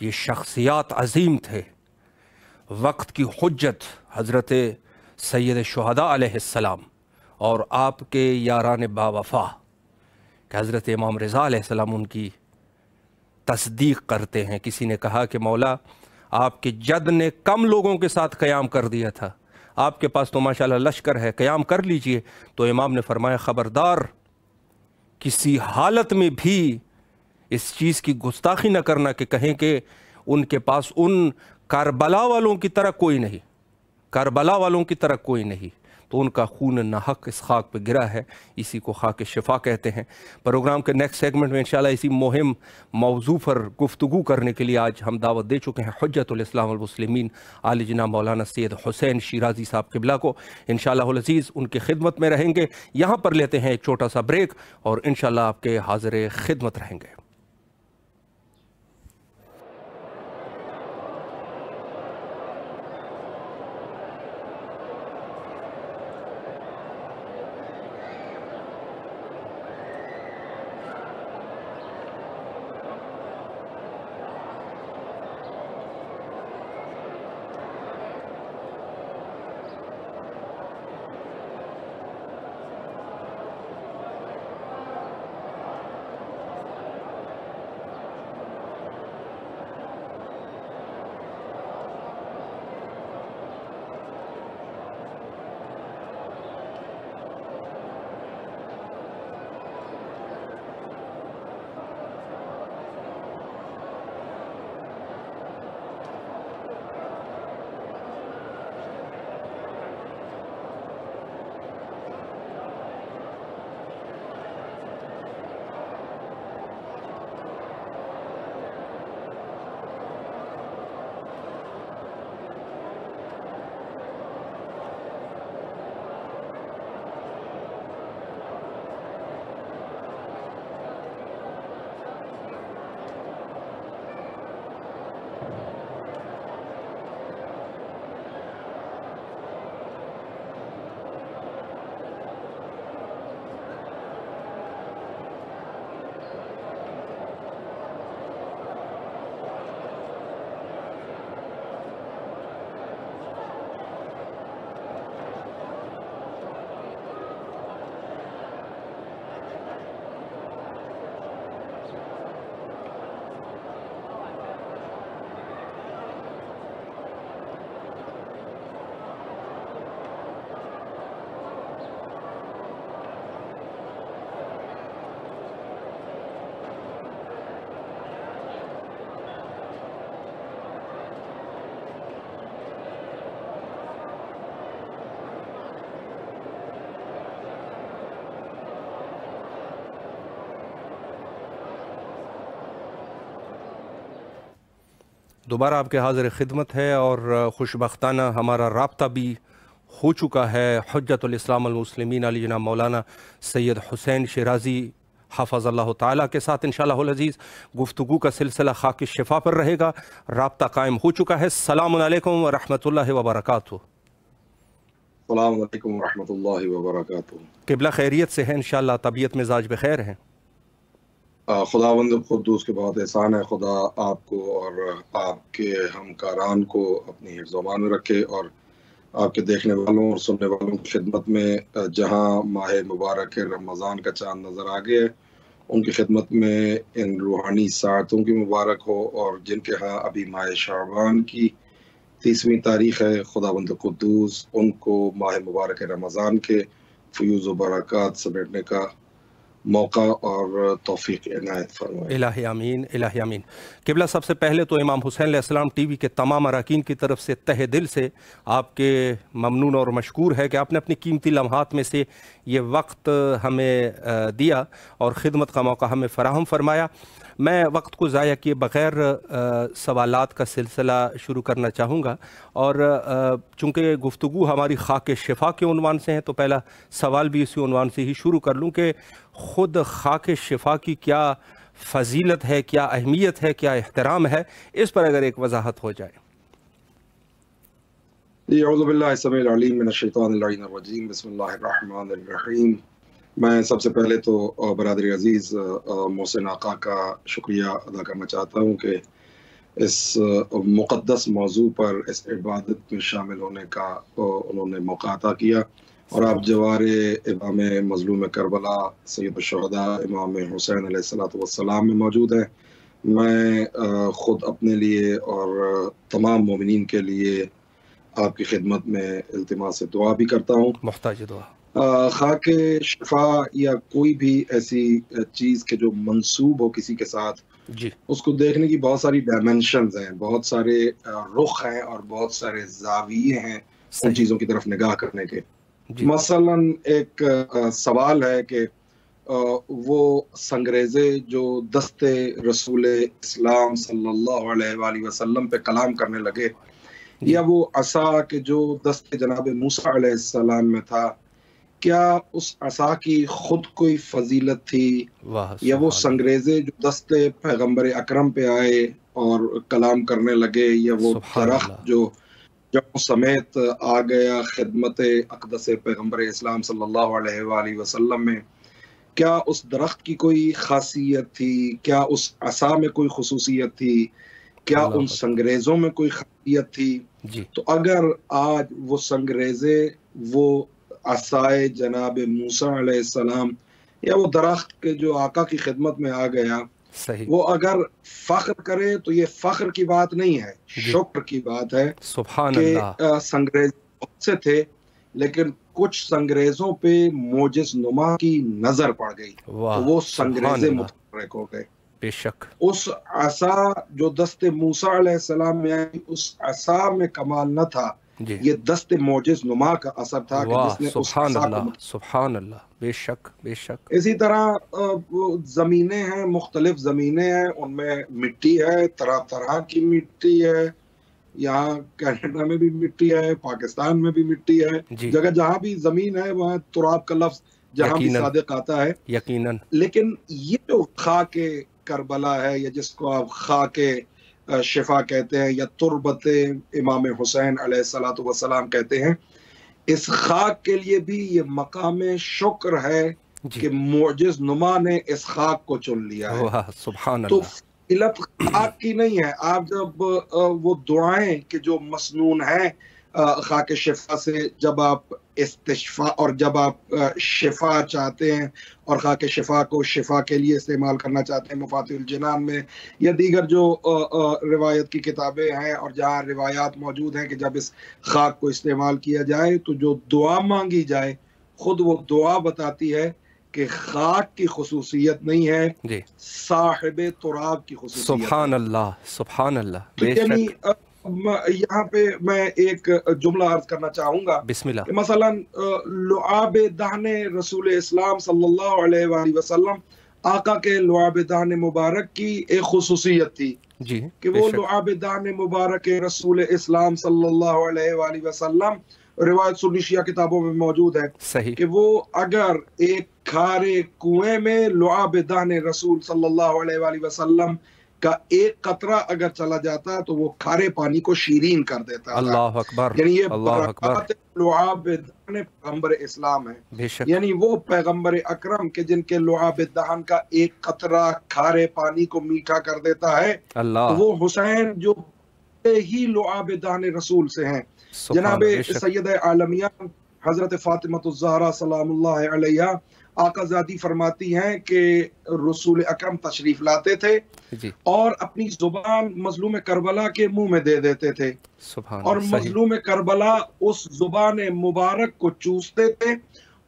یہ شخصیات عظیم تھے، وقت کی حجت حضرت سید شہداء علیہ السلام اور آپ کے یاران باوفا کہ حضرت امام رضا علیہ السلام ان کی تصدیق کرتے ہیں۔ کسی نے کہا کہ مولا آپ کے جد نے کم لوگوں کے ساتھ قیام کر دیا تھا، آپ کے پاس تو ماشاءاللہ لشکر ہے، قیام کر لیجئے۔ تو امام نے فرمایا خبردار، کسی حالت میں بھی اس چیز کی گستاخی نہ کرنا کہ کہیں کہ ان کے پاس ان کربلا والوں کی طرح کوئی نہیں، کربلا والوں کی طرح کوئی نہیں۔ تو ان کا خون ناحق اس خاک پہ گرا ہے، اسی کو خاک شفا کہتے ہیں۔ پروگرام کے نیکسٹ سیگمنٹ میں انشاءاللہ اسی مہم موضوع پر گفتگو کرنے کے لیے آج ہم دعوت دے چکے ہیں حجت الاسلام والمسلمین عالی جناب مولانا سید حسین شیرازی صاحب قبلہ کو۔ انشاءاللہ العزیز ان کی خدمت میں رہیں گے۔ یہاں پر لیتے ہیں ایک چھوٹا سا بریک اور انشاءاللہ آپ کے حاضر خدمت رہیں گے۔ دوبارہ آپ کے حاضر خدمت ہے اور خوشبختانہ ہمارا رابطہ بھی ہو چکا ہے حجت الاسلام المسلمین علی جناب مولانا سید حسین شیرازی حافظ اللہ تعالیٰ کے ساتھ انشاءاللہ العزیز گفتگو کا سلسلہ خاک شفا پر رہے گا۔ رابطہ قائم ہو چکا ہے۔ السلام علیکم ورحمۃ اللہ وبرکاتہ۔ السلام علیکم ورحمۃ اللہ وبرکاتہ۔ قبلہ خیریت سے ہے انشاءاللہ، طبیعت مزاج بخیر ہیں؟ خداوند قدوس کے بہت احسان ہے، خدا آپ کو اور آپ کے ہمکاران کو اپنی حفظ و امان میں رکھے، اور آپ کے دیکھنے والوں اور سننے والوں کی خدمت میں جہاں ماہ مبارک رمضان کا چاند نظر آ گیا ہے ان کی خدمت میں ان روحانی ساعتوں کی مبارک ہو، اور جن کے ہاں ابھی ماہ شعبان کی 30ویں تاریخ ہے، خداوند قدوس ان کو ماہ مبارک رمضان کے فیوز و برکات سمیٹنے کا موقع اور توفیق عنایت فرمائے۔ الہی آمین، الہی آمین۔ قبلہ سب سے پہلے تو امام حسین علیہ السلام ٹی وی کے تمام اراکین کی طرف سے تہہ دل سے آپ کے ممنون اور مشکور ہے کہ آپ نے اپنی قیمتی لمحات میں سے یہ وقت ہمیں دیا اور خدمت کا موقع ہمیں فراہم فرمایا۔ میں وقت کو ضائع کیے بغیر سوالات کا سلسلہ شروع کرنا چاہوں گا، اور چونکہ گفتگو ہماری خاک شفا کے عنوان سے ہیں تو پہلا سوال بھی اسی عنوان سے ہی شروع کر لوں کہ خود خاک شفا کی کیا فضیلت ہے، کیا اہمیت ہے، کیا احترام ہے، اس پر اگر ایک وضاحت ہو جائے۔ اعوذ باللہ السمیع العلیم من الشیطان اللعین الرجیم، بسم اللہ الرحمن الرحیم۔ میں سب سے پہلے تو برادری عزیز محسن آقا کا شکریہ ادا کرنا چاہتا ہوں کہ اس مقدس موضوع پر اس عبادت میں شامل ہونے کا انہوں نے موقع عطا کیا، اور آپ جوار امام مظلوم کربلا سید الشہداء امام حسین علیہ السلام میں موجود ہیں۔ میں خود اپنے لیے اور تمام مومنین کے لیے آپ کی خدمت میں التماس دعا بھی کرتا ہوں۔ محتاج دعا۔ خاک شفا یا کوئی بھی ایسی چیز کے جو منسوب ہو کسی کے ساتھ، جی، اس کو دیکھنے کی بہت ساری ڈائمنشنز ہیں، بہت سارے رخ ہیں اور بہت سارے زاویے ہیں ان چیزوں کی طرف نگاہ کرنے کے۔ جی، مثلا ایک سوال ہے کہ وہ سنگریزے جو دست رسول اسلام صلی اللہ علیہ وآلہ وسلم پہ کلام کرنے لگے، یا وہ عصا کہ جو دست جناب موسیٰ علیہ السلام میں تھا، کیا اس عصا کی خود کوئی فضیلت تھی، یا وہ سنگریزے جو دست پیغمبر اکرم پہ آئے اور کلام کرنے لگے، یا وہ درخت جو سمیت آ گیا خدمت اقدس پیغمبر اسلام صلی اللہ علیہ وآلہ وسلم میں، کیا اس درخت کی کوئی خاصیت تھی، کیا اس عصا میں کوئی خصوصیت تھی، کیا ان سنگریزوں میں کوئی خاصیت تھی؟ تو اگر آج وہ سنگریزے، وہ عصائے جناب موسیٰ علیہ السلام، یا وہ درخت کے جو آقا کی خدمت میں آ گیا، وہ اگر فخر کرے تو یہ فخر کی بات نہیں ہے، شکر کی بات ہے کہ سنگریز بہت سے تھے لیکن کچھ سنگریزوں پہ موجز نما کی نظر پڑ گئی تو وہ سنگریزے متحرک ہو گئے۔ بے شک اس عصا جو دست موسیٰ علیہ السلام میں آئی، اس عصا میں کمال نہ تھا، یہ دست موجز نما کا اثر تھا کہ جس نے اس عصا کو سبحان اللہ، بے شک بے شک۔ اسی طرح زمینیں ہیں، مختلف زمینیں ہیں، ان میں مٹی ہے، طرح طرح کی مٹی ہے، یہاں کینیڈا میں بھی مٹی ہے، پاکستان میں بھی مٹی ہے، جگہ جہاں بھی زمین ہے وہاں تراب کا لفظ جہاں بھی صادق آتا ہے یقیناً۔ لیکن یہ جو خاک کربلا ہے، یا جس کو آپ خاک شفا کہتے ہیں، یا تربت امام حسین علیہ السلام کہتے ہیں، اس خاک کے لیے بھی یہ مقام شکر ہے کہ معجز نما نے اس خاک کو چن لیا ہے۔ سبحان تو اللہ۔ علت خاک کی نہیں ہے۔ آپ جب وہ دعائیں کہ جو مسنون ہیں خاک شفا سے، جب آپ استشفا اور جب آپ شفا چاہتے ہیں اور خاک شفا کو شفا کے لیے استعمال کرنا چاہتے ہیں، مفاتیح الجنان میں یا دیگر جو روایت کی کتابیں ہیں اور جہاں روایات موجود ہیں کہ جب اس خاک کو استعمال کیا جائے تو جو دعا مانگی جائے، خود وہ دعا بتاتی ہے کہ خاک کی خصوصیت نہیں ہے، صاحب تراب کی خصوصیت۔ سبحان اللہ، سبحان اللہ، بے یعنی شک۔ یہاں پہ میں ایک جملہ عرض کرنا چاہوں گا، بسم اللہ۔ کہ مثلا لعاب دہن رسول اسلام صلی اللہ علیہ وآلہ وسلم، آقا کے لعاب دہن مبارک کی ایک خصوصیت تھی کہ وہ لعاب دہن مبارک رسول اسلام صلی اللہ علیہ وآلہ وسلم، روایت سنی شیعہ کتابوں میں موجود ہے کہ وہ اگر ایک کھارے کنویں میں لعاب دہن رسول صلی اللہ علیہ وآلہ وسلم کا ایک قطرہ اگر چلا جاتا تو وہ کھارے پانی کو شیرین کر دیتا تھا۔ اللہ اکبر، یعنی یہ اللہ اکبر۔ برکات لعاب دہن پیغمبر اسلام ہے، بے شک۔ یعنی وہ پیغمبر اکرم کے جن کے لعاب دہن کا ایک قطرہ کھارے پانی کو میٹھا کر دیتا ہے، وہ حسین جو ہی لعاب دہن رسول سے ہیں۔ جناب سید عالمیان حضرت فاطمہ الزہرا سلام اللہ علیہا آقا زادی فرماتی ہیں کہ رسول اکرم تشریف لاتے تھے اور اپنی زبان مظلوم کربلا کے منہ میں دے دیتے تھے، اور مظلوم کربلا اس زبان مبارک کو چوستے تھے،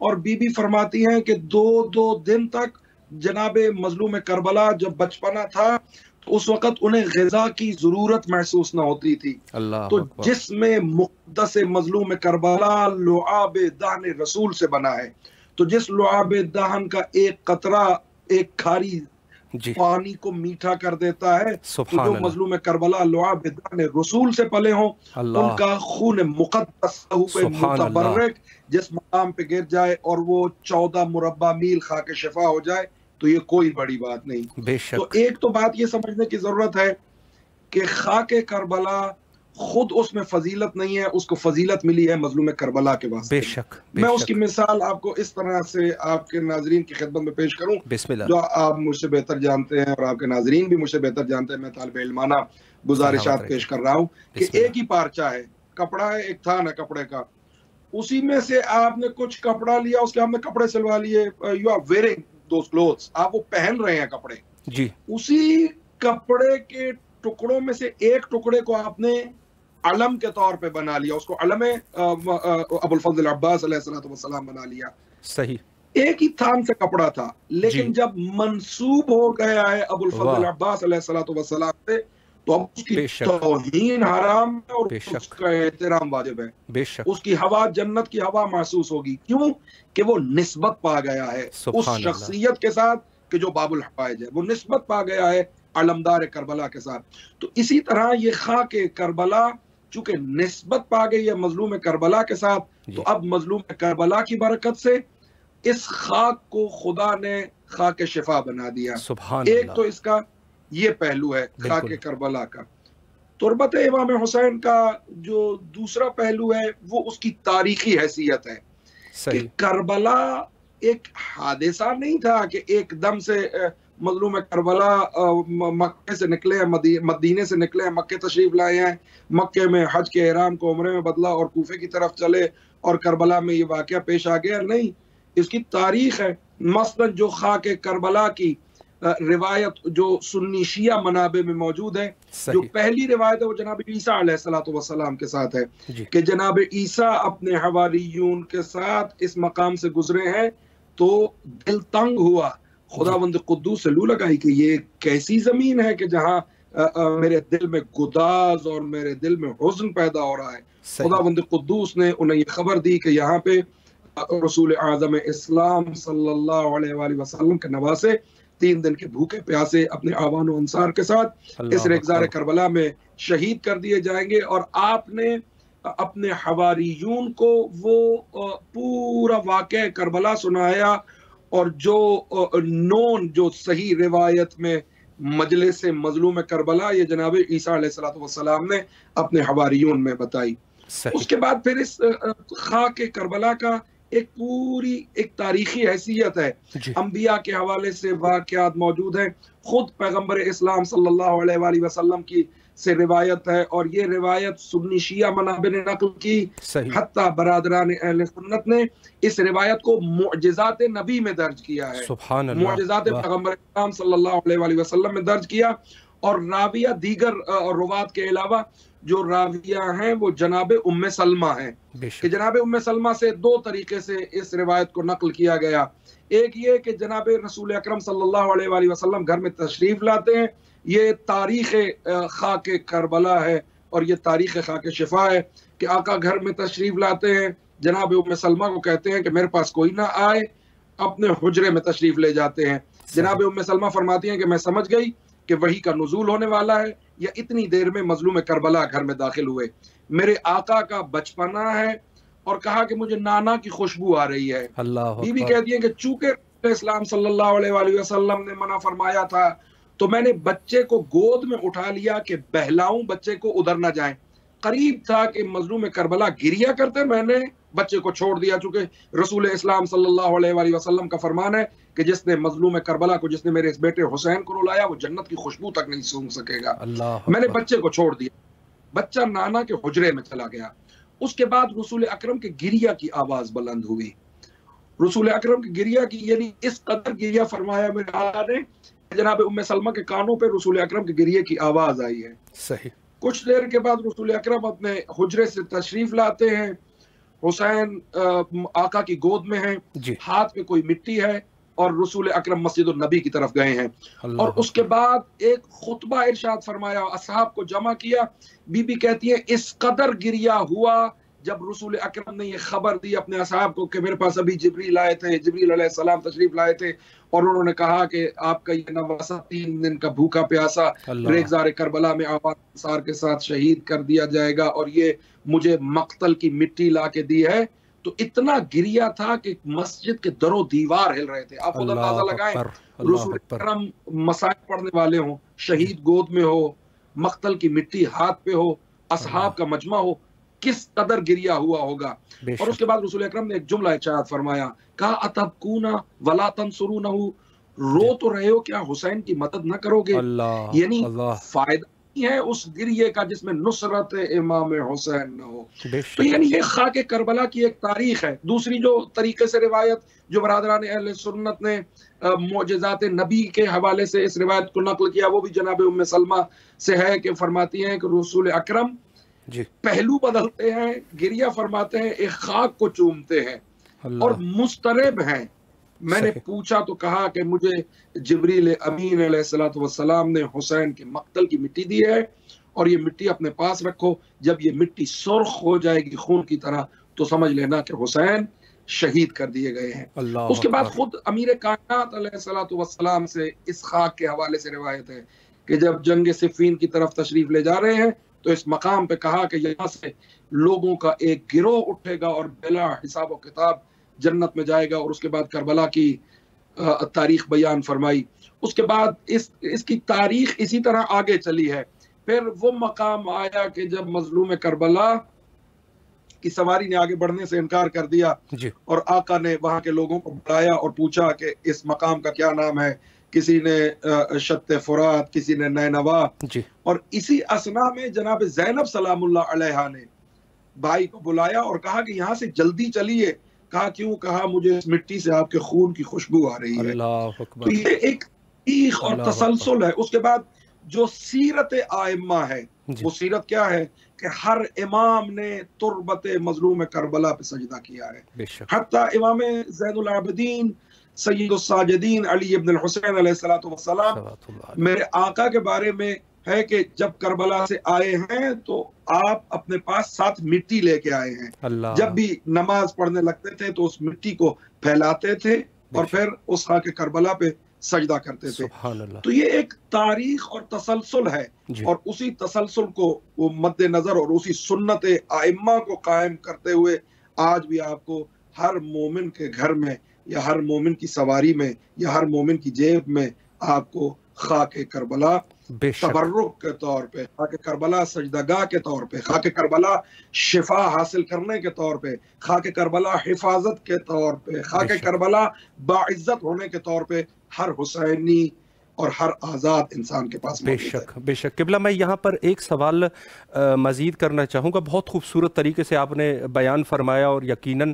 اور بی بی فرماتی ہیں کہ دو دن تک جناب مظلوم کربلا جب بچپنا تھا تو اس وقت انہیں غذا کی ضرورت محسوس نہ ہوتی تھی۔ تو جس میں مقدس مظلوم کربلا لعاب دہن رسول سے بنا ہے، تو جس لعاب دہن کا ایک قطرہ ایک کھاری پانی کو میٹھا کر دیتا ہے، تو جو مظلوم کربلا لعاب دہن رسول سے پلے ہوں، ان کا خون مقدس متبرک جس مقام پہ گر جائے اور وہ 14 مربع میل خاک شفا ہو جائے تو یہ کوئی بڑی بات نہیں۔ بے شک۔ تو ایک تو بات یہ سمجھنے کی ضرورت ہے کہ خاک کربلا خود اس میں فضیلت نہیں ہے، اس کو فضیلت ملی ہے مظلوم کربلا کے واسطے۔ بے شک، بے میں اس شک، کی مثال آپ کو اس طرح سے آپ کے ناظرین کی خدمت میں پیش کروں، بسم اللہ، جو آپ مجھ سے بہتر جانتے ہیں اور آپ کے ناظرین بھی مجھ سے بہتر جانتے ہیں، میں طالب علمانہ سلامت گزارشات رکھیں، پیش کر رہا ہوں کہ بسم اللہ، ایک ہی پارچہ ہے، کپڑا ہے، ایک تھان ہے کپڑے کا، اسی میں سے آپ نے کچھ کپڑا لیا، اس کے آپ نے کپڑے سلوا لیے، you are wearing those clothes, آپ وہ پہن رہے ہیں کپڑے، جی اسی کپڑے کے ٹکڑوں میں سے ایک ٹکڑے کو آپ نے علم کے طور پہ بنا لیا، اس کو علم ابو الفضل عباس علیہ السلام بنا لیا۔ صحیح، ایک ہی تھان سے کپڑا تھا، جی، لیکن جب منسوب ہو گیا ہے ابو الفضل واہ، عباس علیہ السلام سے، تو اب اس کی بے شک، توہین حرام ہے اور بے اس شک، کا احترام واجب ہے۔ بے شک، اس کی ہوا جنت کی ہوا محسوس ہوگی، کیوں کہ وہ نسبت پا گیا ہے اس سبحان اللہ، شخصیت کے ساتھ کہ جو باب الحوائج ہے، وہ نسبت پا گیا ہے علمدار کربلا کے ساتھ۔ تو اسی طرح یہ خاک کربلا چونکہ نسبت پا گئی ہے مظلوم کربلا کے ساتھ، جی، تو اب مظلوم کربلا کی برکت سے اس خاک کو خدا نے خاک شفا بنا دیا۔ سبحان ایک تو اللہ، اس کا یہ پہلو ہے خاک بالکل، کربلا کا۔ تربت امام حسین کا جو دوسرا پہلو ہے وہ اس کی تاریخی حیثیت ہے کہ صحیح، کربلا ایک حادثہ نہیں تھا کہ ایک دم سے مظلوم کربلا مکے سے نکلے ہیں، مدینے سے نکلے ہیں، مکے تشریف لائے ہیں، مکے میں حج کے احرام کو عمرے میں بدلا اور کوفے کی طرف چلے اور کربلا میں یہ واقعہ پیش آ گیا، نہیں، اس کی تاریخ ہے۔ مثلا جو خاک کربلا کی روایت جو سنی شیعہ منابع میں موجود ہے، جو صحیح، پہلی روایت ہے وہ جناب عیسیٰ علیہ السلام کے ساتھ ہے جی، کہ جناب عیسیٰ اپنے حواریون کے ساتھ اس مقام سے گزرے ہیں تو دل تنگ ہوا، جی، خداوند قدوس سے لو لگائی کہ یہ کیسی زمین ہے کہ جہاں میرے دل میں گداز اور میرے دل میں حزن پیدا ہو رہا ہے۔ صحیح، خداوند قدوس نے انہیں یہ خبر دی کہ یہاں پہ رسول اعظم اسلام صلی اللہ علیہ وآلہ وسلم کے نواسے 3 دن کے بھوکے پیاسے اپنے آوان و انصار کے ساتھ اس اللہ ریگزار اکبر، کربلا میں شہید کر دیے جائیں گے، اور آپ نے اپنے حواریون کو وہ پورا واقعہ کربلا سنایا، اور جو جو صحیح روایت میں مجلس مظلوم کربلا یہ جناب عیسیٰ علیہ السلام نے اپنے حواریون میں بتائی۔ اس صحیح، کے بعد پھر اس خاک کربلا کا ایک تاریخی حیثیت ہے، جی، انبیاء کے حوالے سے واقعات موجود ہیں، خود پیغمبر اسلام صلی اللہ علیہ وآلہ وسلم کی سے روایت ہے، اور یہ روایت سنی شیعہ منابع نے نقل کی، صحیح، حتیٰ برادران اہل سنت نے اس روایت کو معجزات نبی میں درج کیا ہے، سبحان اللہ، معجزات واہ، پیغمبر اسلام صلی اللہ علیہ وآلہ وسلم میں درج کیا، اور راویہ دیگر روات کے علاوہ جو راویہ ہیں وہ جناب ام سلمہ ہیں، بے کہ شک، جناب ام سلمہ سے 2 طریقے سے اس روایت کو نقل کیا گیا۔ ایک یہ کہ جناب رسول اکرم صلی اللہ علیہ وآلہ وسلم گھر میں تشریف لاتے ہیں، یہ تاریخ خاک کربلا ہے اور یہ تاریخ خاک شفا ہے کہ آقا گھر میں تشریف لاتے ہیں، جناب ام سلمہ کو کہتے ہیں کہ میرے پاس کوئی نہ آئے، اپنے حجرے میں تشریف لے جاتے ہیں۔ جناب ام سلمہ فرماتی ہیں کہ میں سمجھ گئی کہ وحی کا نزول ہونے والا ہے، یا اتنی دیر میں مظلوم کربلا گھر میں داخل ہوئے، میرے آقا کا بچپنا ہے، اور کہا کہ مجھے نانا کی خوشبو آ رہی ہے۔ اللہ بی بی اکبر، کہتی ہیں کہ چونکہ اسلام صلی اللہ علیہ وآلہ وسلم نے منع فرمایا تھا تو میں نے بچے کو گود میں اٹھا لیا کہ بہلاؤں بچے کو ادھر نہ جائیں، قریب تھا کہ مظلوم کربلا گریا کرتے، میں نے بچے کو چھوڑ دیا، چونکہ رسول اسلام صلی اللہ علیہ وآلہ وسلم کا فرمان ہے کہ جس نے مظلوم کربلا کو، جس نے میرے اس بیٹے حسین کو رلایا، وہ جنت کی خوشبو تک نہیں سونگھ سکے گا۔ اللہ میں نے اکبر، بچے کو چھوڑ دیا، بچہ نانا کے حجرے میں چلا گیا۔ اس کے بعد رسول اکرم کے گریہ کی آواز بلند ہوئی، رسول اکرم کی گریہ کی، یعنی اس قدر گریہ فرمایا میرے آقا نے، جناب ام سلمہ کے کانوں پہ رسول اکرم کی گریہ کی آواز آئی ہے۔ صحیح، کچھ دیر کے بعد رسول اکرم اپنے حجرے سے تشریف لاتے ہیں، حسین آقا کی گود میں ہیں، جی، ہاتھ میں کوئی مٹی ہے، اور رسول اکرم مسجد النبی کی طرف گئے ہیں، اللہ اور اس کے اکبر، بعد ایک خطبہ ارشاد فرمایا، اصحاب کو جمع کیا۔ بی بی کہتی ہے اس قدر گریہ ہوا جب رسول اکرم نے یہ خبر دی اپنے اصحاب کو کہ میرے پاس ابھی جبریل آئے تھے، جبریل علیہ السلام تشریف لائے تھے، اور انہوں نے کہا کہ آپ کا یہ نواسہ 3 دن کا بھوکا پیاسا اللہ، ریگزار کربلا میں آباد انصار کے ساتھ شہید کر دیا جائے گا، اور یہ مجھے مقتل کی مٹی لا کے دی ہے۔ تو اتنا گریہ تھا کہ مسجد کے در و دیوار ہل رہے تھے۔ آپ خود اندازہ اللہ لگائیں، اکبر، اللہ رسول اکبر، اکرم مسائل پڑھنے والے ہوں، شہید گود میں ہو، مقتل کی مٹی ہاتھ پہ ہو، اصحاب کا مجمع ہو، کس قدر گریا ہوا ہوگا۔ اور اس کے بعد رسول اکرم نے ایک جملہ ارشاد فرمایا، کہا اتبکون ولا تنصرونہ، رو تو رہے ہو، کیا حسین کی مدد نہ کرو گے؟ یعنی فائدہ نہیں ہے اس گریے کا جس میں نصرت امام حسین نہ ہو۔ تو یعنی یہ خاک کربلا کی ایک تاریخ ہے۔ دوسری جو طریقے سے روایت جو برادران اہل سنت نے معجزات نبی کے حوالے سے اس روایت کو نقل کیا، وہ بھی جناب ام سلمہ سے ہے کہ فرماتی ہیں کہ رسول اکرم پہلو بدلتے ہیں، گریہ فرماتے ہیں، ایک خاک کو چومتے ہیں اور مضطرب ہیں۔ میں نے پوچھا تو کہا کہ مجھے جبریل امین علیہ السلام نے حسین کے مقتل کی مٹی دی ہے اور یہ مٹی اپنے پاس رکھو، جب یہ مٹی سرخ ہو جائے گی خون کی طرح تو سمجھ لینا کہ حسین شہید کر دیے گئے ہیں۔ اس کے بعد خود امیر کائنات علیہ السلام سے اس خاک کے حوالے سے روایت ہے کہ جب جنگ صفین کی طرف تشریف لے جا رہے ہیں تو اس مقام پہ کہا کہ یہاں سے لوگوں کا ایک گروہ اٹھے گا اور بلا حساب و کتاب جنت میں جائے گا، اور اس کے بعد کربلا کی تاریخ بیان فرمائی۔ اس کے بعد اس کی تاریخ اسی طرح آگے چلی ہے۔ پھر وہ مقام آیا کہ جب مظلوم کربلا کی سواری نے آگے بڑھنے سے انکار کر دیا اور آقا نے وہاں کے لوگوں کو بلایا اور پوچھا کہ اس مقام کا کیا نام ہے، کسی نے شط فرات، کسی نے نینوا، اور اسی اسنا میں جناب زینب سلام اللہ علیہا نے بھائی کو بلایا اور کہا کہ یہاں سے جلدی چلیے۔ کہا کیوں؟ کہا مجھے اس مٹی سے آپ کے خون کی خوشبو آ رہی ہے۔ تو یہ ایک تاریخ اور تسلسل ہے۔ اس کے بعد جو سیرت آئمہ ہے، وہ سیرت کیا ہے کہ ہر امام نے تربت مظلوم کربلا پہ سجدہ کیا ہے، حتیٰ امام زین العابدین سید الساجدین علی ابن الحسین علیہ السلام، میرے آقا کے بارے میں ہے کہ جب کربلا سے آئے ہیں تو آپ اپنے پاس ساتھ مٹی لے کے آئے ہیں، جب بھی نماز پڑھنے لگتے تھے تو اس مٹی کو پھیلاتے تھے اور پھر اس خاک کربلا پہ سجدہ کرتے تھے۔ تو یہ ایک تاریخ اور تسلسل ہے، اور اسی تسلسل کو وہ مد نظر اور اسی سنت ائمہ کو قائم کرتے ہوئے آج بھی آپ کو ہر مومن کے گھر میں یا ہر مومن کی سواری میں یا ہر مومن کی جیب میں آپ کو خاک کربلا تبرک کے طور پہ، خاک کربلا سجدگاہ کے طور پہ، خاک کربلا شفا حاصل کرنے کے طور پہ، خاک کربلا حفاظت کے طور پہ، خاک کربلا باعزت ہونے کے طور پہ ہر حسینی اور ہر آزاد انسان کے پاس موجود ہے۔ بے شک قبلہ، میں یہاں پر ایک سوال مزید کرنا چاہوں گا۔ بہت خوبصورت طریقے سے آپ نے بیان فرمایا اور یقیناً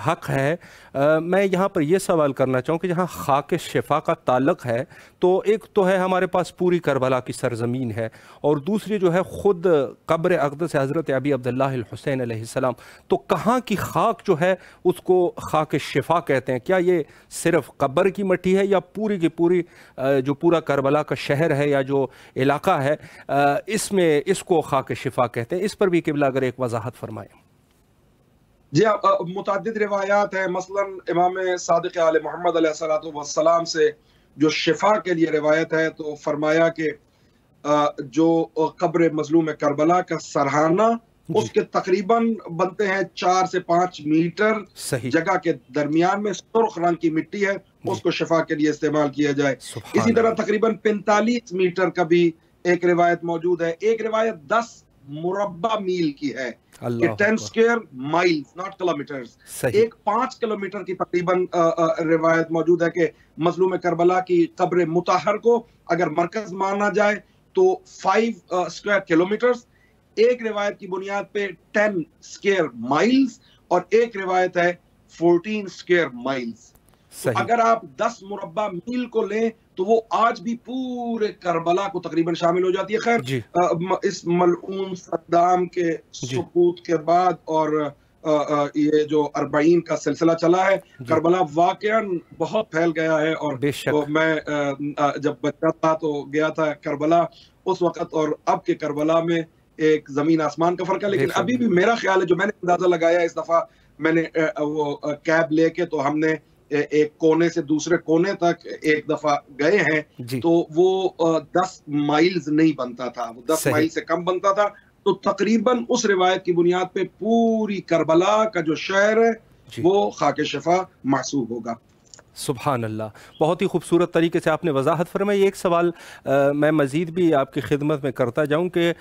حق ہے۔ میں یہاں پر یہ سوال کرنا چاہوں کہ جہاں خاک شفا کا تعلق ہے تو ایک تو ہے ہمارے پاس پوری کربلا کی سرزمین ہے، اور دوسری جو ہے خود قبر اقدس حضرت ابی عبداللہ الحسین علیہ السلام، تو کہاں کی خاک جو ہے اس کو خاک شفا کہتے ہیں؟ کیا یہ صرف قبر کی مٹی ہے یا پوری کی پوری جو پورا کربلا کا شہر ہے یا جو علاقہ ہے اس میں اس کو خاک شفا کہتے ہیں؟ اس پر بھی قبلہ اگر ایک وضاحت فرمائیں۔ جی، متعدد روایات ہیں، مثلا امام صادق آل محمد علیہ السلام سے جو شفا کے لیے روایت ہے تو فرمایا کہ جو قبر مظلوم کربلا کا سرحانہ اس کے تقریباً بنتے ہیں 4 سے 5 میٹر جگہ کے درمیان میں سرخ رنگ کی مٹی ہے، اس کو شفا کے لیے استعمال کیا جائے۔ اسی طرح تقریباً 45 میٹر کا بھی ایک روایت موجود ہے۔ ایک روایت 10 مربع میل کی ہے کہ 10 اسکوائر مائلز ناٹ کلومیٹرز، ایک 5 کلومیٹر کی تقریباً روایت موجود ہے کہ مظلوم کربلا کی قبر مطہر کو اگر مرکز مانا جائے تو 5 اسکوائر کلومیٹرز، ایک روایت کی بنیاد پہ 10 اسکوائر مائلز، اور ایک روایت ہے 14 اسکوائر مائلز۔ اگر آپ 10 مربع میل کو لیں تو وہ آج بھی پورے کربلا کو تقریباً شامل ہو جاتی ہے۔ خیر، اس ملعون صدام کے سقوط کے بعد اور یہ جو 40 کا سلسلہ چلا ہے، کربلا واقعاً بہت پھیل گیا ہے، اور میں جب بچہ تھا تو گیا تھا کربلا اس وقت، اور اب کے کربلا میں ایک زمین آسمان کا فرق ہے۔ لیکن ابھی بھی میرا خیال ہے، جو میں نے اندازہ لگایا اس دفعہ میں نے وہ کیب لے کے تو ہم نے ایک کونے سے دوسرے کونے تک ایک دفعہ گئے ہیں، تو وہ 10 مائلز نہیں بنتا تھا، وہ 10 مائل سے کم بنتا تھا۔ تو تقریباً اس روایت کی بنیاد پہ پوری کربلا کا جو شہر ہے وہ خاک شفا محسوب ہوگا۔ سبحان اللہ، بہت ہی خوبصورت طریقے سے آپ نے وضاحت فرمائی۔ ایک سوال میں مزید بھی آپ کی خدمت میں کرتا جاؤں کہ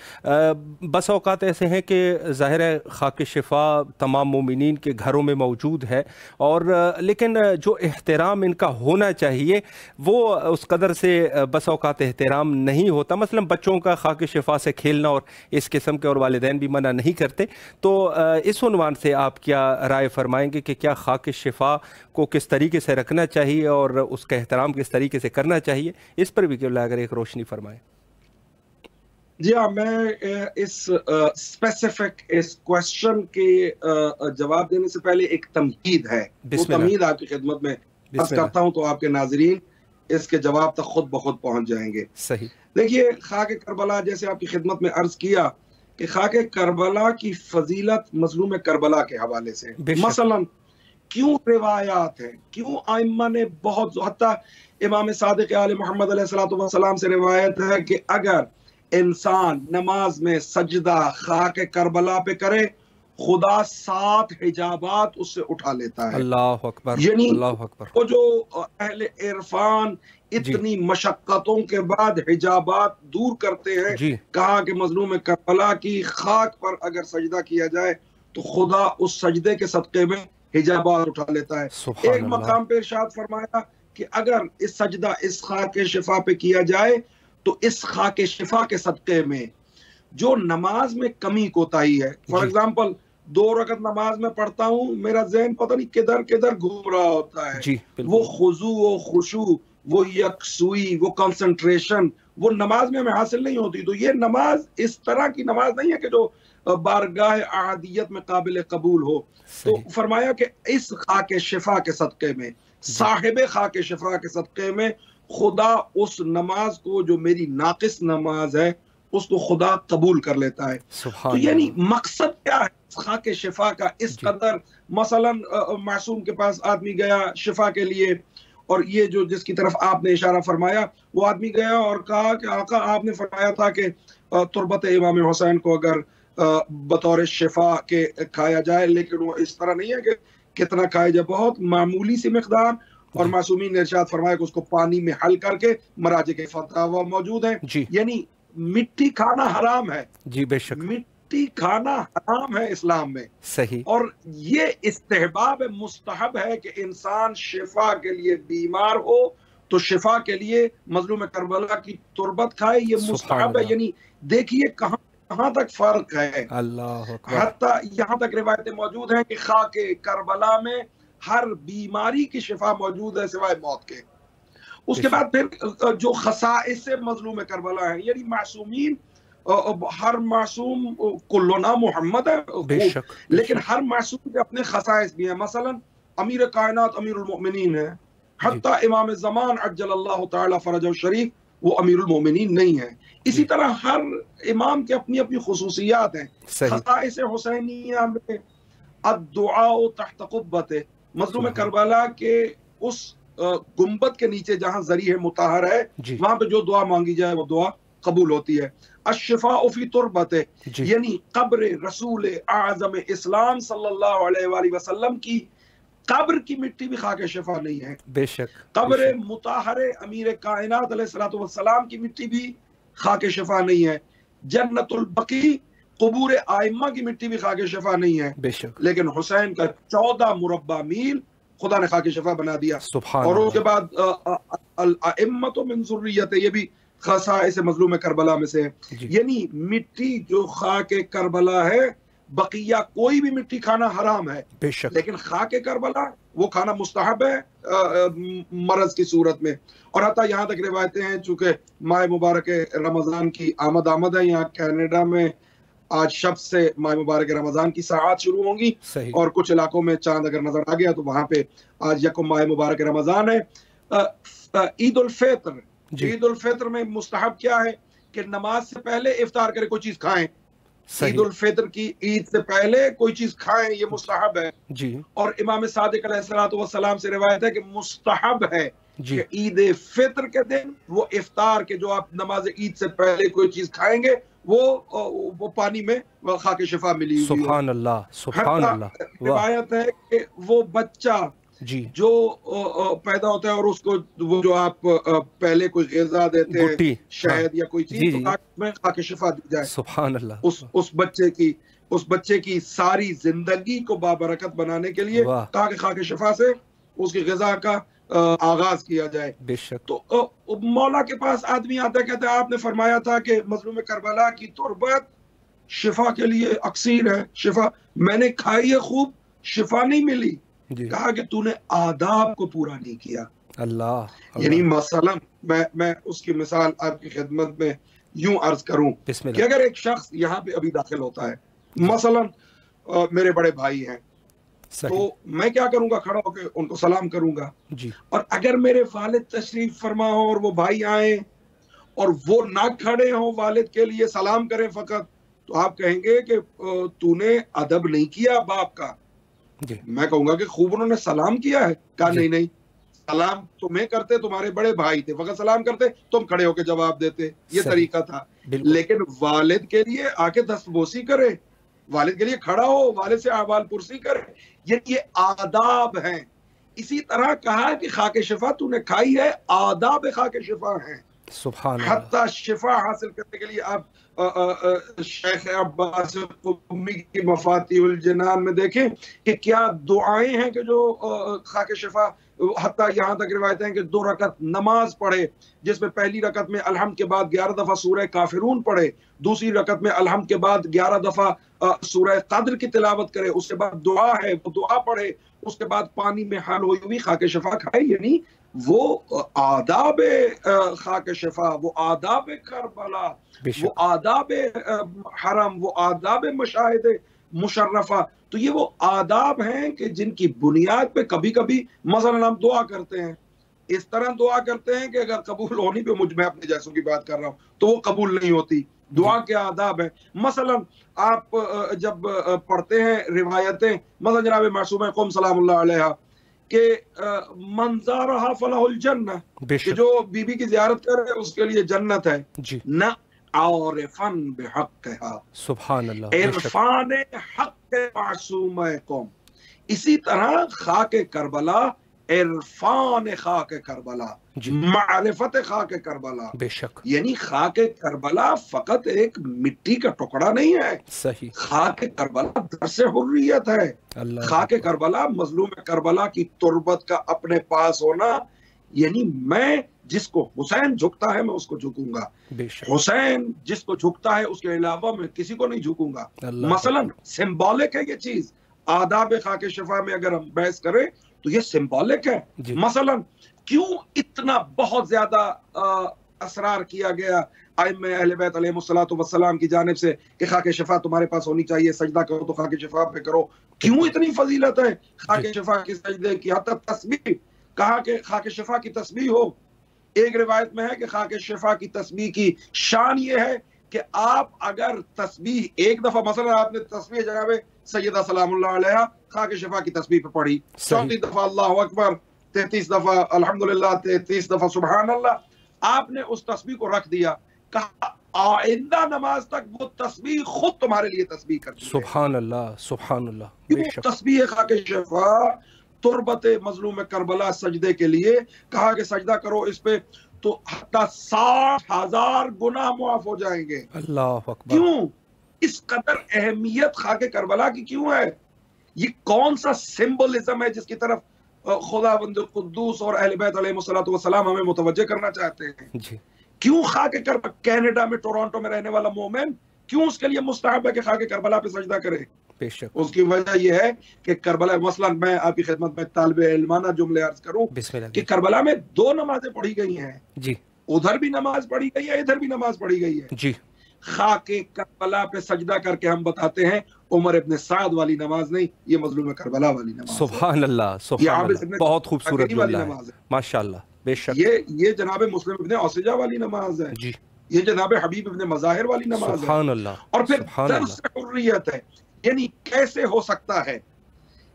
بس اوقات ایسے ہیں کہ ظاہر ہے خاک شفا تمام مومنین کے گھروں میں موجود ہے، اور لیکن جو احترام ان کا ہونا چاہیے وہ اس قدر سے بس اوقات احترام نہیں ہوتا۔ مثلا بچوں کا خاک شفا سے کھیلنا اور اس قسم کے، اور والدین بھی منع نہیں کرتے، تو اس عنوان سے آپ کیا رائے فرمائیں گے کہ کیا خاک شفا کو کس طریقے سے رکھنا چاہیے اور اس کا احترام کس طریقے سے کرنا چاہیے؟ اس پر بھی کیوں اگر ایک روشنی فرمائیں۔ جی ہاں، میں اس اسپیسیفک اس کوشچن کے جواب دینے سے پہلے ایک تمہید ہے، وہ تمہید آپ کی خدمت میں عرض کرتا ہوں تو آپ کے ناظرین اس کے جواب تک خود بخود پہنچ جائیں گے۔ صحیح۔ دیکھیے، خاک کربلا جیسے آپ کی خدمت میں عرض کیا کہ خاک کربلا کی فضیلت مظلوم کربلا کے حوالے سے، مثلاً کیوں روایات ہیں، کیوں ائمہ نے بہت، حتیٰ امام صادق آل محمد علیہ السلام سے روایت ہے کہ اگر انسان نماز میں سجدہ خاک کربلا پہ کرے خدا 7 حجابات اس سے اٹھا لیتا ہے۔ اللہ اکبر، یعنی اللہ اکبر۔ وہ جو اہل عرفان اتنی مشقتوں کے بعد حجابات دور کرتے ہیں، کہا کہ مظلوم کربلا کی خاک پر اگر سجدہ کیا جائے تو خدا اس سجدے کے صدقے میں حجابات اٹھا لیتا ہے۔ ایک مقام پہ ارشاد فرمایا کہ اگر اس سجدہ اس خاک شفا پہ کیا جائے تو اس خاک شفا کے صدقے میں جو نماز میں کمی کوتاہی ہے، فار ایگزامپل 2 رکعت نماز میں پڑھتا ہوں، میرا ذہن پتہ نہیں کدھر کدھر گھوم رہا ہوتا ہے، وہ خضوع و خشوع، وہ یکسوئی، وہ کنسنٹریشن، وہ نماز میں حاصل نہیں ہوتی۔ تو یہ نماز اس طرح کی نماز نہیں ہے کہ جو بارگاہ احادیت میں قابل قبول ہو۔ تو فرمایا کہ اس خاک شفا کے صدقے میں، صاحب خاک شفا کے صدقے میں خدا اس نماز کو جو میری ناقص نماز ہے اس کو خدا قبول کر لیتا ہے۔ تو یعنی مقصد کیا ہے خاک شفا کا اس قدر؟ مثلا معصوم کے پاس آدمی گیا شفا کے لیے، اور یہ جو جس کی طرف آپ نے اشارہ فرمایا، وہ آدمی گیا اور کہا کہ آقا آپ نے فرمایا تھا کہ تربت امام حسین کو اگر بطور شفا کے کھایا جائے، لیکن وہ اس طرح نہیں ہے کہ کتنا کھایا جائے، بہت معمولی سی مقدار، اور معصومین نے ارشاد فرمایا کہ اس کو پانی میں حل کر کے، مراجع کے فتاوی موجود ہیں۔ یعنی مٹی کھانا حرام ہے، جی بے شک، مٹی کھانا حرام ہے اسلام میں، صحیح۔ اور یہ استحباب مستحب ہے کہ انسان شفا کے لیے بیمار ہو تو شفا کے لیے مظلوم کربلا کی تربت کھائے، یہ مستحب ہے۔ یعنی دیکھیے کہاں تک فرق ہے۔ اللہ اکبر۔ حتیٰ یہاں تک روایتیں موجود ہیں کہ خاک کربلا میں ہر بیماری کی شفا موجود ہے سوائے موت کے۔ اس کے بعد پھر جو خصائص مظلوم کربلا ہیں، یعنی معصومین، ہر معصوم کلنا محمد ہے، لیکن ہر معصوم کے اپنے خصائص بھی ہیں۔ مثلا امیر کائنات امیر المؤمنین ہے، حتیٰ امام زمان عجل اللہ تعالی فرجہ الشریف وہ امیر المومنین نہیں ہے۔ اسی طرح ہر امام کے اپنی اپنی خصوصیات ہیں۔ خصائص حسینیہ میں الدعاء تحت قبت، مظلوم کربلا کے اس گنبد کے نیچے جہاں ذریح مطہر ہے، وہاں پہ جو دعا مانگی جائے وہ دعا قبول ہوتی ہے۔ الشفاء فی تربت، یعنی قبر رسول اعظم اسلام صلی اللہ علیہ وآلہ وسلم کی قبر کی مٹی بھی خاک شفا نہیں ہے، بے شک۔ قبر مطہر امیر کائنات علیہ السلام کی مٹی بھی خاک شفا نہیں ہے۔ جنت البقیع قبور ائمہ کی مٹی بھی خاک شفا نہیں ہے، بے شک۔ لیکن حسین کا 14 مربع میل خدا نے خاک شفا بنا دیا۔ اور اس کے بعد الائمۃ من ذریت، یہ بھی خصائص مظلوم کربلا میں سے ہے۔ یعنی مٹی جو خاک کربلا ہے، بقیہ کوئی بھی مٹی کھانا حرام ہے، بے شک، لیکن خاک کربلا وہ کھانا مستحب ہے مرض کی صورت میں۔ اور حتیٰ یہاں تک روایتیں ہیں، چونکہ ماہ مبارک رمضان کی آمد ہے، یہاں کینیڈا میں آج شب سے ماہ مبارک رمضان کی ساعات شروع ہوں گی، اور کچھ علاقوں میں چاند اگر نظر آ گیا تو وہاں پہ آج یکم ماہ مبارک رمضان ہے۔ عید الفطر، عید الفطر میں مستحب کیا ہے کہ نماز سے پہلے افطار کرے، کوئی چیز کھائیں۔ عید الفطر کی عید سے پہلے کوئی چیز کھائیں، یہ مستحب ہے۔ اور امام صادق علیہ السلام سے روایت ہے کہ مستحب ہے کہ عید فطر کے دن وہ افطار کے جو آپ نماز عید سے پہلے کوئی چیز کھائیں گے وہ پانی میں خاک شفا ملی ہوئی ہے۔ سبحان اللہ، سبحان اللہ۔ روایت ہے کہ وہ بچہ جی جو پیدا ہوتا ہے اور اس کو وہ جو آپ پہلے کوئی غذا دیتے ہیں شہد یا کوئی چیز تو میں خاک شفا دی جائے سبحان اللہ اس بچے کی ساری زندگی کو بابرکت بنانے کے لیے کہا کہ خاک شفا سے اس کی غذا کا آغاز کیا جائے. بے شک. تو مولا کے پاس آدمی آتا ہے کہتا ہے آپ نے فرمایا تھا کہ مظلوم کربلا کی تربت شفا کے لیے اکسیر ہے. شفا میں نے کھائی ہے خوب شفا نہیں ملی. کہا کہ تو نے آداب کو پورا نہیں کیا. اللہ یعنی مثلا میں اس کی مثال آپ کی خدمت میں یوں عرض کروں کہ اگر ایک شخص یہاں پہ ابھی داخل ہوتا ہے مثلا میرے بڑے بھائی ہیں تو میں کیا کروں گا کھڑا ہو کے ان کو سلام کروں گا. اور اگر میرے والد تشریف فرما ہو اور وہ بھائی آئیں اور وہ نہ کھڑے ہوں والد کے لیے سلام کریں فقط تو آپ کہیں گے کہ تو نے ادب نہیں کیا باپ کا. میں کہوں گا کہ خوب انہوں نے سلام کیا ہے. کہا نہیں سلام تمہیں کرتے تمہارے بڑے بھائی تھے فقط سلام کرتے تم کھڑے ہو کے جواب دیتے. یہ طریقہ تھا. لیکن والد کے لیے آ کے دستبوسی کرے والد کے لیے کھڑا ہو والد سے احوال پرسی کرے یہ آداب ہیں. اسی طرح کہا کہ خاک شفا تو نے کھائی ہے آداب خاک شفا ہیں. سبحان اللہ. حتی شفا حاصل کرنے کے لیے آپ شیخ عباس قمی کی مفاتیح الجنان میں دیکھیں کہ کیا دعائیں ہیں کہ جو خاک شفا حتی یہاں تک روایتیں ہیں کہ 2 رکعت نماز پڑھے جس میں پہلی رکعت میں الحمد کے بعد 11 دفعہ سورہ کافرون پڑھے دوسری رکعت میں الحمد کے بعد 11 دفعہ سورہ قدر کی تلاوت کرے اس کے بعد دعا ہے وہ دعا پڑھے اس کے بعد پانی میں حال ہوئی ہوئی خاک شفا کھائے. یعنی وہ آداب خاک شفا وہ آداب کربلا وہ آداب حرم وہ آداب مشاہد مشرفہ تو یہ وہ آداب ہیں کہ جن کی بنیاد پہ کبھی کبھی مثلا ہم دعا کرتے ہیں اس طرح دعا کرتے ہیں کہ اگر قبول ہونی پہ میں اپنے جیسوں کی بات کر رہا ہوں تو وہ قبول نہیں ہوتی. دعا کے آداب ہیں. مثلا آپ جب پڑھتے ہیں روایتیں مثلا جناب معصومہ قوم سلام اللہ علیہ کہ منظارہ فلاح الجنہ کہ جو بی بی کی زیارت کرے اس کے لیے جنت ہے. نہ عارفن بحقہا سبحان اللہ عرفان حق معصومہ قوم. اسی طرح خاک کربلا عرفان خاک کربلا معرفت خاک کربلا. بے شک. یعنی خاک کربلا فقط ایک مٹی کا ٹکڑا نہیں ہے. صحیح. خاک کربلا درس حریت ہے. خاک کربلا مظلوم کربلا کی تربت کا اپنے پاس ہونا. یعنی میں جس کو حسین جھکتا ہے میں اس کو جھکوں گا. حسین جس کو جھکتا ہے اس کے علاوہ میں کسی کو نہیں جھکوں گا. مثلا سمبولک ہے یہ چیز. آداب خاک شفا میں اگر ہم بحث کریں تو یہ سمبولک ہے. مثلا کیوں اتنا بہت زیادہ اسرار کیا گیا ائمہ اہل بیت علیہ الصلوۃ والسلام کی جانب سے کہ خاک شفا تمہارے پاس ہونی چاہیے سجدہ کرو تو خاک شفا پہ کرو. کیوں اتنی فضیلت ہے خاک شفا کی سجدے کی. حتی تسبیح کہا کہ خاک شفا کی تسبیح ہو. ایک روایت میں ہے کہ خاک شفا کی تسبیح کی شان یہ ہے کہ آپ اگر تسبیح ایک دفعہ مثلا آپ نے تسبیح جناب سیدہ سلام اللہ علیہ خاک شفا کی تسبیح پہ پڑھی 34 دفعہ اللہ اکبر 33 دفعہ الحمدللہ 33 دفعہ سبحان اللہ آپ نے اس تسبیح کو رکھ دیا. کہا آئندہ نماز تک وہ تسبیح خود تمہارے لیے تسبیح کرتی ہے. سبحان اللہ سبحان اللہ. تسبیح خاک شفا تربت مظلوم کربلا سجدے کے لیے کہا کہ سجدہ کرو اس پہ تو حتی 60,000 گناہ معاف ہو جائیں گے. اللہ اکبر. کیوں اس قدر اہمیت خاک کربلا کی کیوں ہے؟ یہ کون سا سمبولزم ہے جس کی طرف خداوند قدوس اور اہل بیت علیہ الصلوۃ والسلام ہمیں متوجہ کرنا چاہتے ہیں؟ کیوں خاک کربلا کینیڈا میں ٹورانٹو میں رہنے والا مومن کیوں اس کے لیے مستحب ہے کہ خاک کربلا پہ سجدہ کرے؟ اس کی وجہ یہ ہے کہ کربلا مثلا میں آپ کی خدمت میں طالب علمانہ جملے عرض کروں کہ کربلا میں 2 نمازیں پڑھی گئی ہیں. ادھر بھی نماز پڑھی گئی ہے ادھر بھی نماز پڑھی گئی ہے. خاک کربلا پہ سجدہ کر کے ہم بتاتے ہیں عمر ابن سعد والی نماز نہیں یہ مظلوم کربلا والی نماز. سبحان اللہ سبحان اللہ. بہت خوبصورت جملہ ہے ماشاءاللہ. بے شک. یہ جناب مسلم ابن اوسجہ والی نماز ہے. یہ جناب حبیب ابن مظاہر والی نماز ہے. سبحان اللہ. اور پھر درس حریت ہے. یعنی کیسے ہو سکتا ہے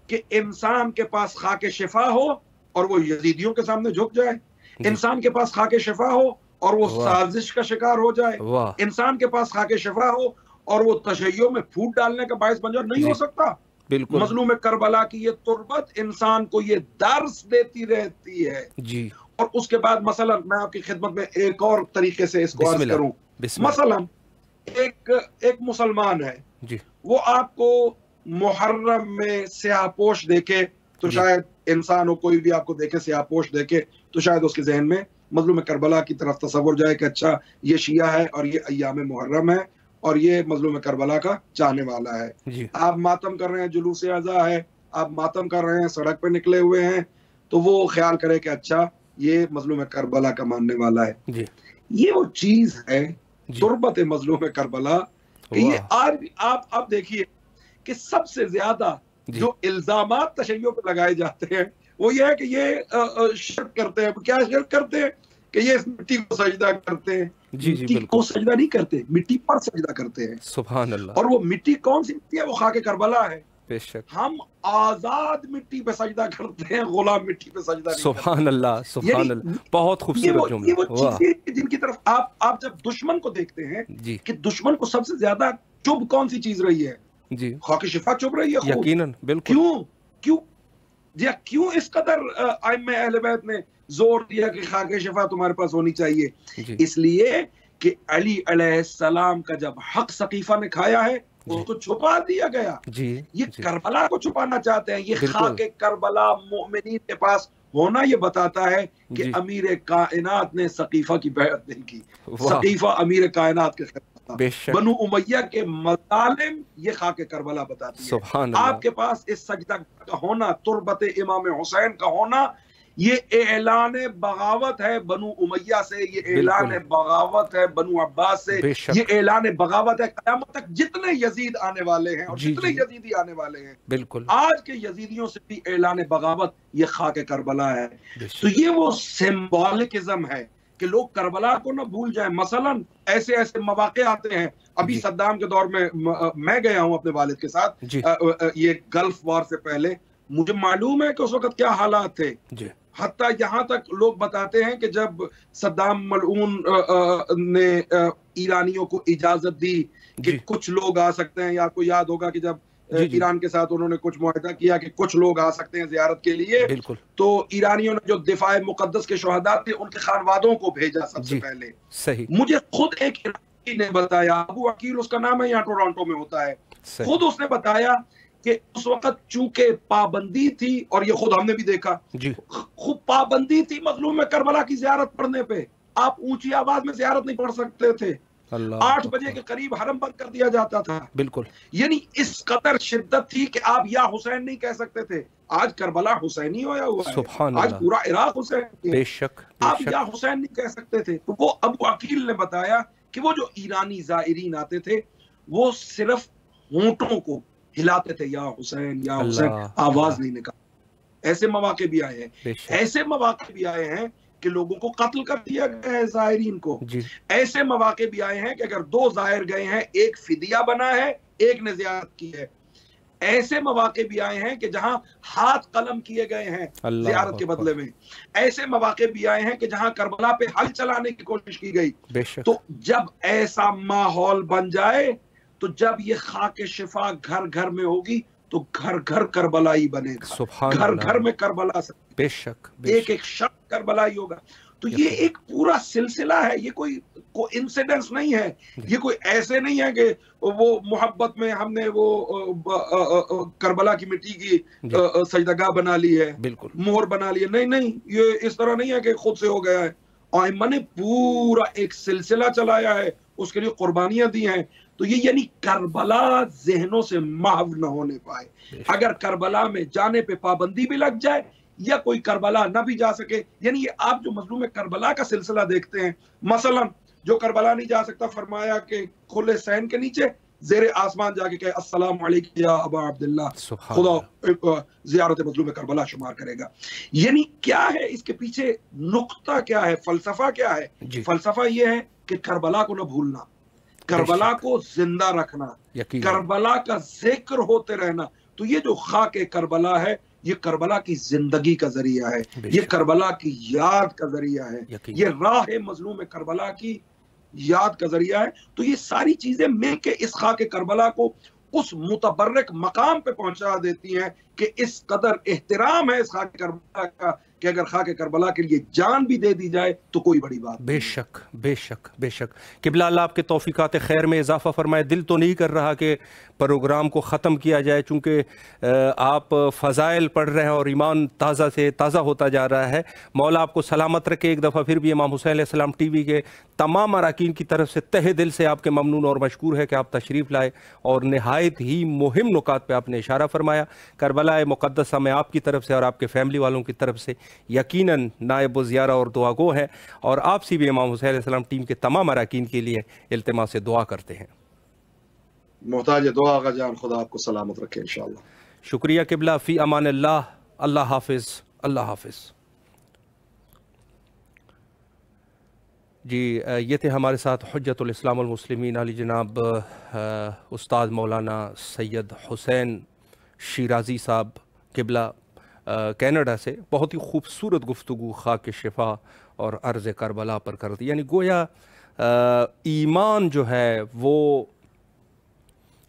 کہ انسان کے پاس خاک شفا ہو اور وہ یزیدیوں کے سامنے جھک جائے. انسان کے پاس خاک شفا ہو اور وہ سازش کا شکار ہو جائے. انسان کے پاس خاک شفا ہو اور وہ تشیعوں میں پھوٹ ڈالنے کا باعث بن جائے. نہیں ہو سکتا. بالکل مظلوم کربلا کی یہ تربت انسان کو یہ درس دیتی رہتی ہے. جی اور اس کے بعد مثلا میں آپ کی خدمت میں ایک اور طریقے سے اس کو بسم عرض اللہ کروں. بسم اللہ. مثلا ایک مسلمان ہے, جی وہ آپ کو محرم میں سیاہ پوش دیکھے تو جی شاید انسان ہو کوئی بھی آپ کو دیکھے سیاہ پوش دیکھے تو شاید اس کے ذہن میں مظلوم کربلا کی طرف تصور جائے کہ اچھا یہ شیعہ ہے اور یہ ایام محرم ہے اور یہ مظلوم کربلا کا چاہنے والا ہے. جی آپ ماتم کر رہے ہیں, جلوس اعزا ہے, آپ ماتم کر رہے ہیں, سڑک پہ نکلے ہوئے ہیں, تو وہ خیال کرے کہ اچھا یہ مظلوم کربلا کا ماننے والا ہے. جی یہ وہ چیز ہے جی تربت مظلوم کربلا کہ یہ واہ آج بھی آپ دیکھیے کہ سب سے زیادہ جی جو الزامات تشیع پہ لگائے جاتے ہیں وہ یہ ہے کہ یہ شرک کرتے ہیں. کیا شرک کرتے ہیں؟ کہ یہ اس مٹی کو سجدہ کرتے ہیں. جی جی مٹی بالکل کو سجدہ نہیں کرتے, مٹی پر سجدہ کرتے ہیں. سبحان اللہ اور وہ مٹی کون سی مٹی ہے؟ وہ خاک کربلا ہے. بے شک ہم آزاد مٹی پہ سجدہ کرتے ہیں, غلام مٹی پہ سجدہ نہیں کرتے. سبحان اللہ سبحان اللہ, بہت خوبصورت یہ جملہ. وہ واہ چیزیں جن کی طرف آپ جب دشمن کو دیکھتے ہیں جی کہ دشمن کو سب سے زیادہ چبھ کون سی چیز رہی ہے؟ جی خاک شفا چبھ رہی ہے خوب. یقیناً بالکل. کیوں اس قدر ائمہ اہل بیت نے زور دیا کہ خاک شفا تمہارے پاس ہونی چاہیے؟ جی اس لیے کہ علی علیہ السلام کا جب حق ثقیفہ نے کھایا ہے جی اس کو چھپا دیا گیا. جی یہ جی کربلا کو چھپانا چاہتے ہیں. یہ بالکل. خاک کربلا مومنین کے پاس ہونا یہ بتاتا ہے کہ جی امیر کائنات نے ثقیفہ کی بیعت نہیں کی. واہ ثقیفہ امیر کائنات کے خلاف تھا. بے شک بنو امیہ کے مظالم یہ خاک کربلا بتاتی ہے. سبحان آپ اللہ کے پاس اس سجدہ کا ہونا, تربت امام حسین کا ہونا, یہ اعلان بغاوت ہے بنو امیہ سے, یہ اعلان بالکل بغاوت ہے بنو عباس سے, بے شک. یہ اعلان بغاوت ہے قیامت تک جتنے یزید آنے والے ہیں اور جی جتنے جی یزیدی آنے والے ہیں. بالکل آج کے یزیدیوں سے بھی اعلان بغاوت یہ خاک کربلا ہے. بے تو شک. یہ وہ سمبولکزم ہے کہ لوگ کربلا کو نہ بھول جائیں. مثلا ایسے مواقع آتے ہیں. ابھی جی صدام کے دور میں گیا ہوں اپنے والد کے ساتھ, جی یہ گلف وار سے پہلے. مجھے معلوم ہے کہ اس وقت کیا حالات تھے. جی حتیٰ یہاں تک لوگ بتاتے ہیں کہ جب صدام ملعون نے ایرانیوں کو اجازت دی کہ جی کچھ لوگ آ سکتے ہیں, یا آپ کو یاد ہوگا کہ جب جی جی ایران کے ساتھ انہوں نے کچھ معاہدہ کیا کہ کچھ لوگ آ سکتے ہیں زیارت کے لیے, بالکل تو ایرانیوں نے جو دفاع مقدس کے شہداء تھے ان کے خانوادوں کو بھیجا سب سے جی پہلے. صحیح مجھے خود ایک ایرانی نے بتایا, ابو عقیل اس کا نام ہے, یہاں ٹورانٹو میں ہوتا ہے, صحیح خود اس نے بتایا کہ اس وقت چونکہ پابندی تھی, اور یہ خود ہم نے بھی دیکھا, جی خوب پابندی تھی مظلوم کربلا کی زیارت پڑھنے پہ. آپ اونچی آواز میں زیارت نہیں پڑھ سکتے تھے. اللہ 8 بجے کے قریب حرم بند کر دیا جاتا تھا. بالکل یعنی اس قدر شدت تھی کہ آپ یا حسین نہیں کہہ سکتے تھے. آج کربلا حسینی ہویا ہوا ہے, سبحان آج اللہ پورا عراق حسینی ہے. بے شک بے آپ یا شک حسین نہیں کہہ سکتے تھے. تو وہ ابو عقیل نے بتایا کہ وہ جو ایرانی زائرین آتے تھے وہ صرف ہونٹوں کو ہلاتے تھے, یا حسین یا حسین, اللہ آواز نہیں نکال. ایسے مواقع بھی آئے ہیں. بے شک ایسے مواقع بھی آئے ہیں کہ لوگوں کو قتل کر دیا گیا ہے زائرین کو. جی ایسے مواقع بھی آئے ہیں کہ اگر 2 زائر گئے ہیں, ایک فدیہ بنا ہے, ایک نے زیارت کی ہے. ایسے مواقع بھی آئے ہیں کہ جہاں ہاتھ قلم کیے گئے ہیں اللہ زیارت کے بدلے میں. ایسے مواقع بھی آئے ہیں کہ جہاں کربلا پہ حل چلانے کی کوشش کی گئی. بے شک تو جب ایسا ماحول بن جائے, تو جب یہ خاک شفا گھر گھر میں ہوگی تو گھر گھر کربلائی بنے گا. سبحان گھر اللہ گھر میں کربلا سے بے شک بے ایک شک ایک شخص کربلائی ہوگا. تو یہ یقین. ایک پورا سلسلہ ہے. یہ کوئی انسیڈنس نہیں ہے. جی. یہ کوئی ایسے نہیں ہے کہ وہ محبت میں ہم نے وہ کربلا کی مٹی کی جی سجدگاہ بنا لی ہے, بالکل مہر بنا لی ہے. نہیں, یہ اس طرح نہیں ہے کہ خود سے ہو گیا ہے. ائمہ نے پورا ایک سلسلہ چلایا ہے, اس کے لیے قربانیاں دی ہیں. تو یہ یعنی کربلا ذہنوں سے محو نہ ہونے پائے. اگر کربلا میں جانے پہ پابندی بھی لگ جائے یا کوئی کربلا نہ بھی جا سکے, یعنی یہ آپ جو مظلوم کربلا کا سلسلہ دیکھتے ہیں, مثلا جو کربلا نہیں جا سکتا, فرمایا کہ کھلے سین کے نیچے زیر آسمان جا کے کہے السلام علیکم یا ابا عبداللہ, خدا زیارت مظلوم کربلا شمار کرے گا. یعنی کیا ہے اس کے پیچھے نقطہ, کیا ہے فلسفہ, کیا ہے جی فلسفہ یہ ہے کہ کربلا کو نہ بھولنا, کربلا کو زندہ رکھنا, یقین کربلا کا ذکر ہوتے رہنا. تو یہ جو خاک کربلا ہے یہ کربلا کی زندگی کا ذریعہ ہے, یہ کربلا کی یاد کا ذریعہ ہے, یہ راہ مظلوم کربلا کی یاد کا ذریعہ ہے. تو یہ ساری چیزیں مل کے اس خاک کربلا کو اس متبرک مقام پہ پہنچا دیتی ہیں کہ اس قدر احترام ہے اس خاک کربلا کا کہ اگر خاک کربلا کے لیے جان بھی دے دی جائے تو کوئی بڑی بات بے شک بے شک بے شک۔ قبلہ اللہ آپ کے توفیقات خیر میں اضافہ فرمائے۔ دل تو نہیں کر رہا کہ پروگرام کو ختم کیا جائے، چونکہ آپ فضائل پڑھ رہے ہیں اور ایمان تازہ سے تازہ ہوتا جا رہا ہے۔ مولا آپ کو سلامت رکھے۔ ایک دفعہ پھر بھی امام حسین علیہ السلام ٹی وی کے تمام اراکین کی طرف سے تہہ دل سے آپ کے ممنون اور مشکور ہے کہ آپ تشریف لائے اور نہایت ہی مہم نکات پہ آپ نے اشارہ فرمایا۔ کربلا مقدسہ میں آپ کی طرف سے اور آپ کے فیملی والوں کی طرف سے یقیناً نائب و زیارہ اور دعا گو ہے، اور آپ سے بھی امام حسین علیہ السلام ٹیم کے تمام اراکین کے لیے التماس سے دعا کرتے ہیں۔ محتاج دعا آقا جان، خدا آپ کو سلامت رکھے انشاءاللہ۔ شکریہ قبلہ، فی امان اللہ، اللہ حافظ، اللہ حافظ۔ جی یہ تھے ہمارے ساتھ حجت الاسلام والمسلمین علی جناب استاد مولانا سید حسین شیرازی صاحب قبلہ کینیڈا سے۔ بہت ہی خوبصورت گفتگو خاک شفا اور عرض کربلا پر کر دی، یعنی گویا ایمان جو ہے وہ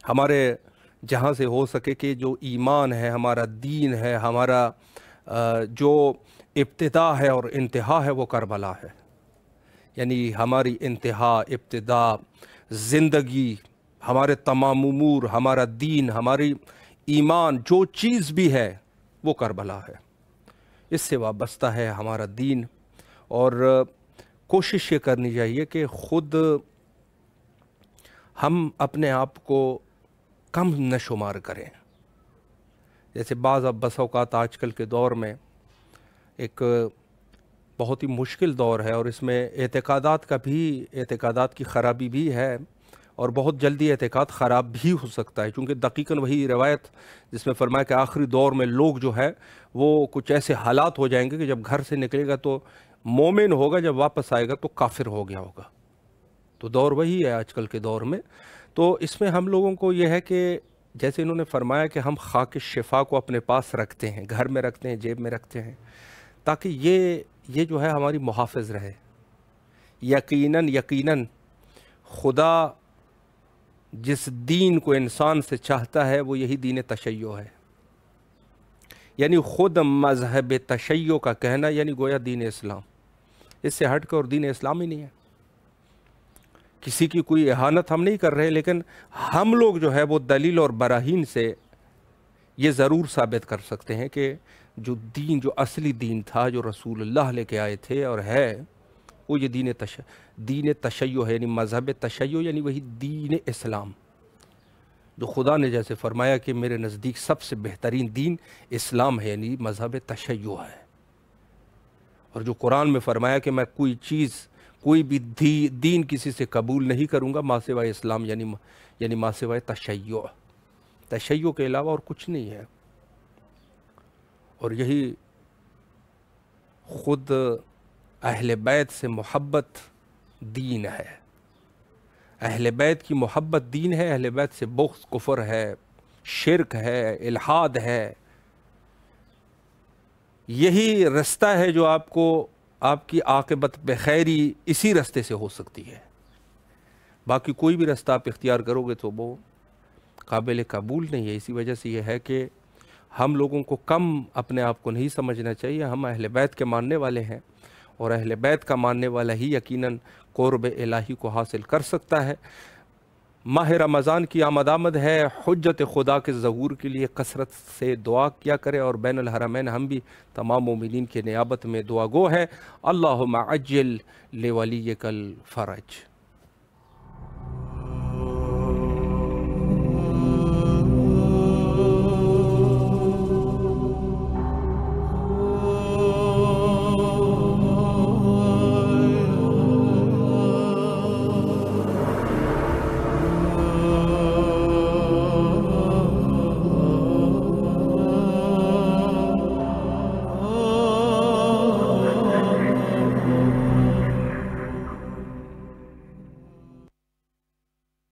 ہمارے جہاں سے ہو سکے کہ جو ایمان ہے، ہمارا دین ہے، ہمارا جو ابتدا ہے اور انتہا ہے وہ کربلا ہے۔ یعنی ہماری انتہا، ابتدا، زندگی، ہمارے تمام امور، ہمارا دین، ہماری ایمان، جو چیز بھی ہے وہ کربلا ہے۔ اس سے وابستہ ہے ہمارا دین، اور کوشش یہ کرنی چاہیے کہ خود ہم اپنے آپ کو کم نشمار کریں۔ جیسے بعض بس اوقات آج کل کے دور میں ایک بہت ہی مشکل دور ہے، اور اس میں اعتقادات کی خرابی بھی ہے، اور بہت جلدی اعتقاد خراب بھی ہو سکتا ہے، چونکہ دقیقاً وہی روایت جس میں فرمایا کہ آخری دور میں لوگ جو ہے وہ کچھ ایسے حالات ہو جائیں گے کہ جب گھر سے نکلے گا تو مومن ہوگا، جب واپس آئے گا تو کافر ہو گیا ہوگا۔ تو دور وہی ہے آج کل کے دور میں۔ تو اس میں ہم لوگوں کو یہ ہے کہ جیسے انہوں نے فرمایا کہ ہم خاک شفا کو اپنے پاس رکھتے ہیں، گھر میں رکھتے ہیں، جیب میں رکھتے ہیں، تاکہ یہ جو ہے ہماری محافظ رہے۔ یقیناً خدا جس دین کو انسان سے چاہتا ہے وہ یہی دین تشیع ہے، یعنی خود مذہب تشیع کا کہنا یعنی گویا دین اسلام، اس سے ہٹ کر اور دین اسلام ہی نہیں ہے۔ کسی کی کوئی اہانت ہم نہیں کر رہے، لیکن ہم لوگ جو ہے وہ دلیل اور براہین سے یہ ضرور ثابت کر سکتے ہیں کہ جو اصلی دین تھا، جو رسول اللہ لے کے آئے تھے اور ہے، وہ یہ دین تشیع ہے، یعنی مذہب تشیع، یعنی وہی دین اسلام جو خدا نے جیسے فرمایا کہ میرے نزدیک سب سے بہترین دین اسلام ہے، یعنی مذہب تشیع ہے۔ اور جو قرآن میں فرمایا کہ میں کوئی بھی دین کسی سے قبول نہیں کروں گا ماں سوائے اسلام، یعنی ماں سوائے تشیع کے علاوہ اور کچھ نہیں ہے۔ اور یہی خود اہل بیت سے محبت دین ہے، اہل بیت کی محبت دین ہے، اہل بیت سے بغض کفر ہے، شرک ہے، الحاد ہے۔ یہی رستہ ہے جو آپ کی عاقبت بخیری اسی رستے سے ہو سکتی ہے۔ باقی کوئی بھی رستہ آپ اختیار کرو گے تو وہ قابل قبول نہیں ہے۔ اسی وجہ سے یہ ہے کہ ہم لوگوں کو کم اپنے آپ کو نہیں سمجھنا چاہیے۔ ہم اہل بیت کے ماننے والے ہیں، اور اہل بیت کا ماننے والا ہی یقیناً قرب الہی کو حاصل کر سکتا ہے۔ ماہ رمضان کی آمد ہے، حجت خدا کے ظہور کے لیے کثرت سے دعا کیا کرے، اور بین الحرمین ہم بھی تمام مومنین کے نیابت میں دعا گو ہے۔ اللہم عجل لولیک الفرج۔